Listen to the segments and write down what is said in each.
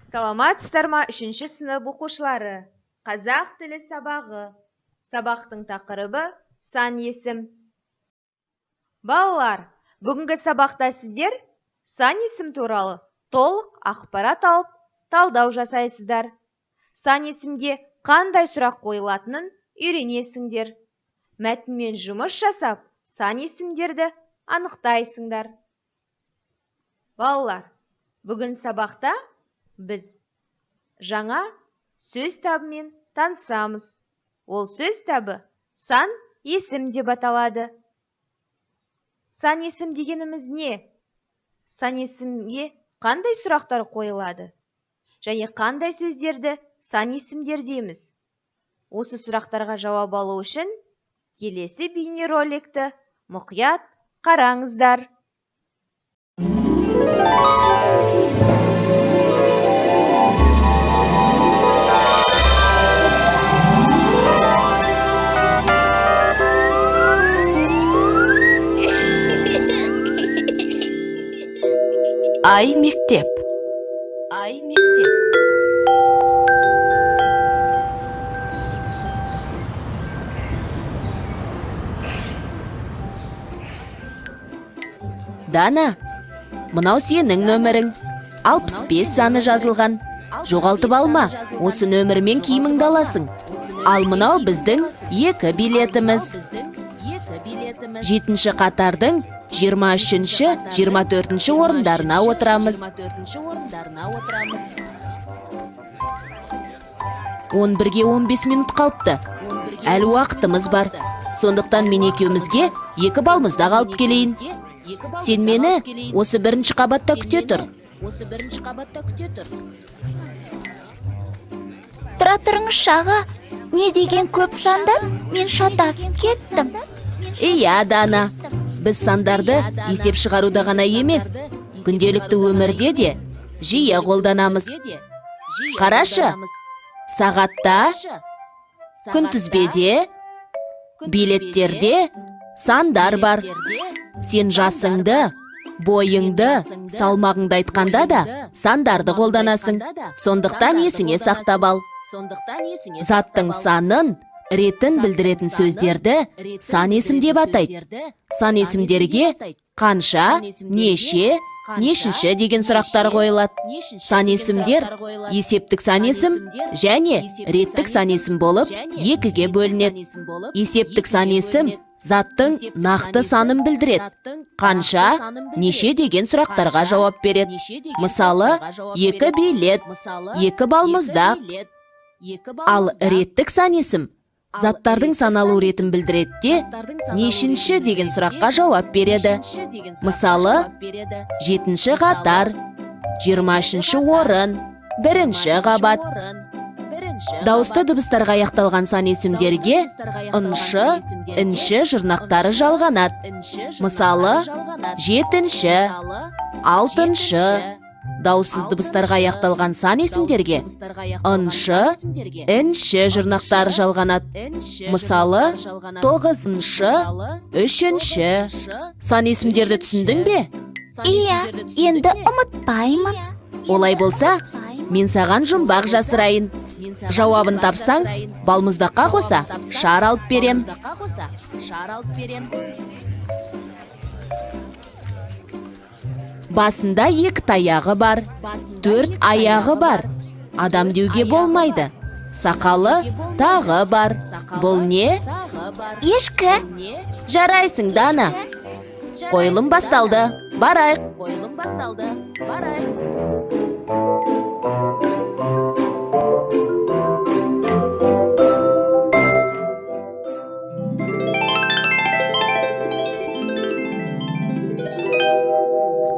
Саламатсыздар ма 3-ші сынып оқушылары? Қазақ тілі сабағы. Сабақтың тақырыбы сан есім. Балалар, бүгінгі сабақта сіздер сан есім туралы толық ақпарат алып, талдау жасайсыздар. Сан есімге қандай сұрақ қойылатынын үйренесіңдер. Мәтінмен жұмыс жасап, сан есімдерді анықтайсыңдар. Балалар, бүгін сабақта біз жаңа сөз табымен танысамыз. Ол сөз табы сан есім деп аталады. Сан есім дегеніміз не? Сан есімге қандай сұрақтар қойылады? Және қандай сөздерді сан есімдер дейміз? Осы сұрақтарға жауап алу үшін келесі бейнероликті мұқият қараңыздар. Ай мектеп. Ай мектеп. Дана, мынау сенің нөмірің. 65 саны жазылған. Жоғалтып алма, осы нөмірмен киіміңді аласың. Ал мынау біздің 2 билетіміз. 7-ші қатардың 23-ші, 24-ші орындарына отырамыз. 11-ге 15 минут қалыпты. Әлі уақытымыз бар. Сондықтан мен екеумізге 2 балмызда қалып келейін. Сен мені осы 1-ші қабатта күте тұр. Тұра тұрыңызшы аға, не деген көп сандар? Мен шатасып кеттім. Иә, Дана. Біз сандарды есеп шығаруда ғана емес, күнделікті өмірде де жиі қолданамыз. Қарашы, сағатта, күнтізбеде, билеттерде сандар бар. Сен жасыңды, бойыңды, салмағыңды айтқанда да сандарды қолданасың. Сондықтан есіңе сақтап ал. Заттың санын, ретін білдіретін сөздерді сан есім деп атайды. Сан есімдерге қанша, неше, нешінші деген сұрақтар қойылады. Сан есімдер есептік сан есім және реттік сан есім болып 2-ге бөлінеді. Есептік сан есім заттың нақты санын білдіреді. Қанша, неше деген сұрақтарға жауап береді. Мысалы, 2 билет, 2 балмұздақ. Ал реттік сан есім заттардың саналу ретін білдіреді де, нешінші деген сұраққа жауап береді. Мысалы, 7-ші қатар, 23-ші орын, 1-ші қабат. Дауысты дыбыстарға аяқталған сан есімдерге ыншы, інші жұрнақтары жалғанады. Мысалы, 7-ші, 6-ші. Дауыссыз дыбыстарға аяқталған сан есімдерге ыншы, інші жұрнақтары жалғанады. Мысалы, 9-шы, 3-ші. Сан есімдерді түсіндің бе? Иә, енді ұмытпаймын. Олай болса, мен саған жұмбақ жасырайын. Жауабын тапсаң, балмұздаққа қоса шар алып берем. Басында 2 таяғы бар, 4 аяғы бар. Адам деуге болмайды. Сақалы тағы бар. Бұл не? Ешкі. Жарайсың, Дана. Қойылым басталды. Барайық.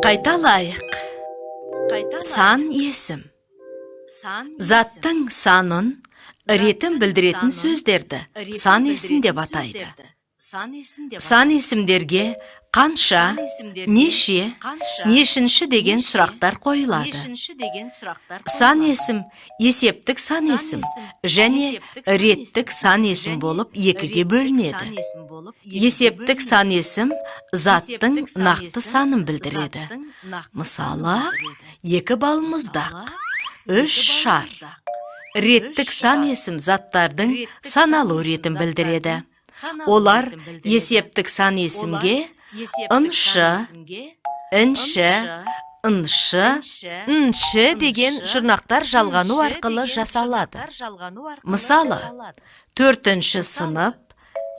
Қайталайық. Сан есім. Заттың санын, ретін білдіретін сөздерді сан есім деп атайды. Сан есімдерге қанша, неше, нешінші деген сұрақтар қойылады. Сан есім есептік сан есім және реттік сан есім болып 2-ге бөлінеді. Есептік сан есім заттың нақты санын білдіреді. Мысалы, 2 балмұздақ. Үш шар. Реттік сан есім заттардың саналу ретін білдіреді. Олар есептік сан есімге ыншы, інші, ыншы, інші деген жұрнақтар жалғану арқылы жасалады. Мысалы, 4-ші сынып,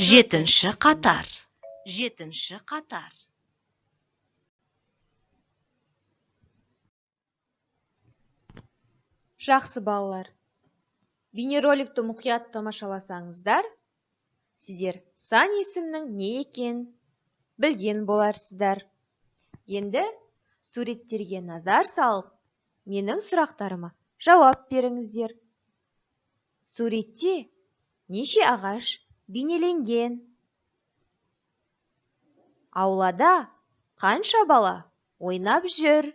7-ші қатар. Жақсы балалар. Бейнероликті мұқият тамашаласаңыздар, сіздер сан есімнің не екен білген боларсыздар. Енді суреттерге назар салып, менің сұрақтарыма жауап беріңіздер. Суретте неше ағаш бейнеленген? Аулада қанша бала ойнап жүр?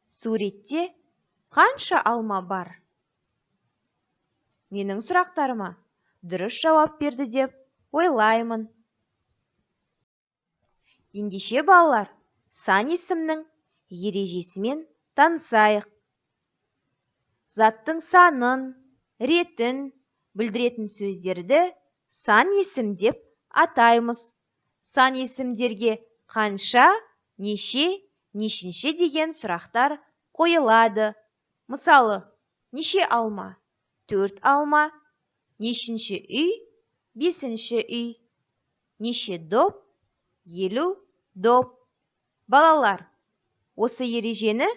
Суретте қанша алма бар? Менің сұрақтарыма дұрыс жауап берді деп ойлаймын. Ендеше балалар, сан есімнің ережесімен танысайық. Заттың санын, ретін білдіретін сөздерді сан есім деп атаймыз. Сан есімдерге қанша, неше, нешінші деген сұрақтар қойылады. Мысалы, неше алма? 4 алма. Нешінші үй? 5-ші үй. Неше доп? 50 доп. Балалар, осы ережені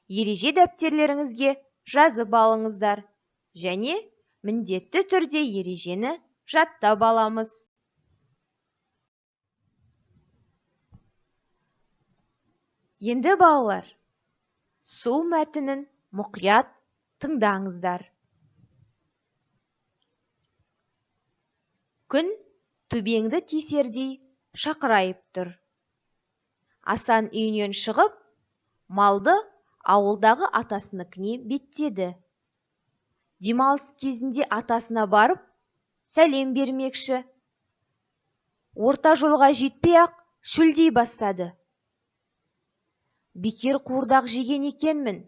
ереже дәптерлеріңізге жазып алыңыздар. Және міндетті түрде ережені жаттап аламыз. Енді балалар, су мәтінін мұқият тыңдаңыздар. Күн төбеңді тесердей шақырайып тұр. Асан үйінен шығып, малды ауылдағы атасыныкіне беттеді. Демалыс кезінде атасына барып, сәлем бермекші. Орта жолға жетпей-ақ шөлдей бастады. Бекер қуырдақ жеген екенмін,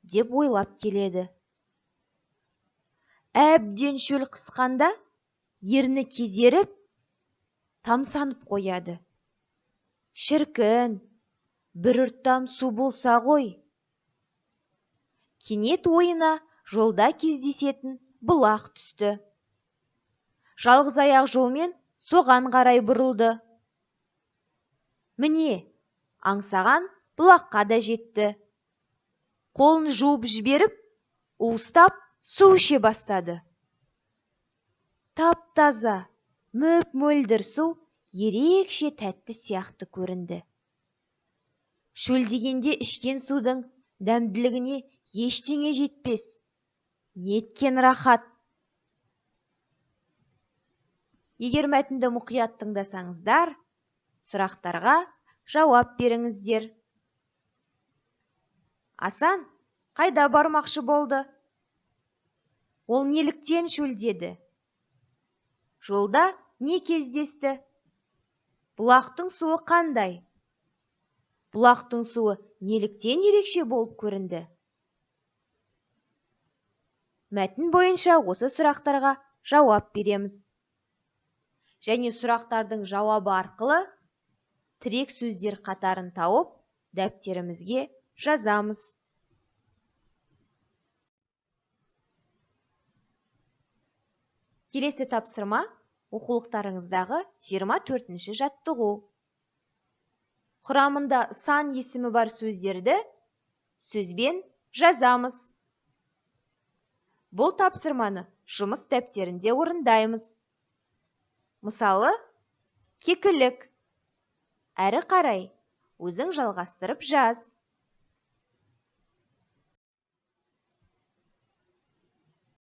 деп ойлап келеді. Әбден шөл қысқанда, ерні кезеріп, тамсанып қояды. Шіркін, бір ұрттам су болса ғой. Кенет ойына жолда кездесетін бұлақ түсті. Жалғыз аяқ жолмен соған қарай бұрылды. Міне, аңсаған бұлаққа да жетті. Қолын жуып жіберіп, уыстап су іше бастады. Тап-таза, мөп-мөлдір су ерекше тәтті сияқты көрінді. Шөлдегенде ішкен судың дәмділігіне ештеңе жетпес. Неткен рахат! Егер мәтінді мұқият тыңдасаңыздар, сұрақтарға жауап беріңіздер. Асан қайда бармақшы болды? Ол неліктен шөлдеді? Жолда не кездесті? Бұлақтың суы қандай? Бұлақтың суы неліктен ерекше болып көрінді? Мәтін бойынша осы сұрақтарға жауап береміз. Және сұрақтардың жауабы арқылы тірек сөздер қатарын тауып, дәптерімізге жазамыз. Келесі тапсырма оқулықтарыңыздағы 24-ші жаттығу. Құрамында сан есімі бар сөздерді сөзбен жазамыз. Бұл тапсырманы жұмыс дәптерінде орындаймыз. Мысалы, кекілік. Әрі қарай өзің жалғастырып жаз.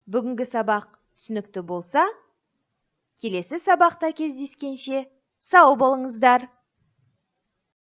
Бүгінгі сабақ түсінікті болса, келесі сабақта кездескенше сау болыңыздар.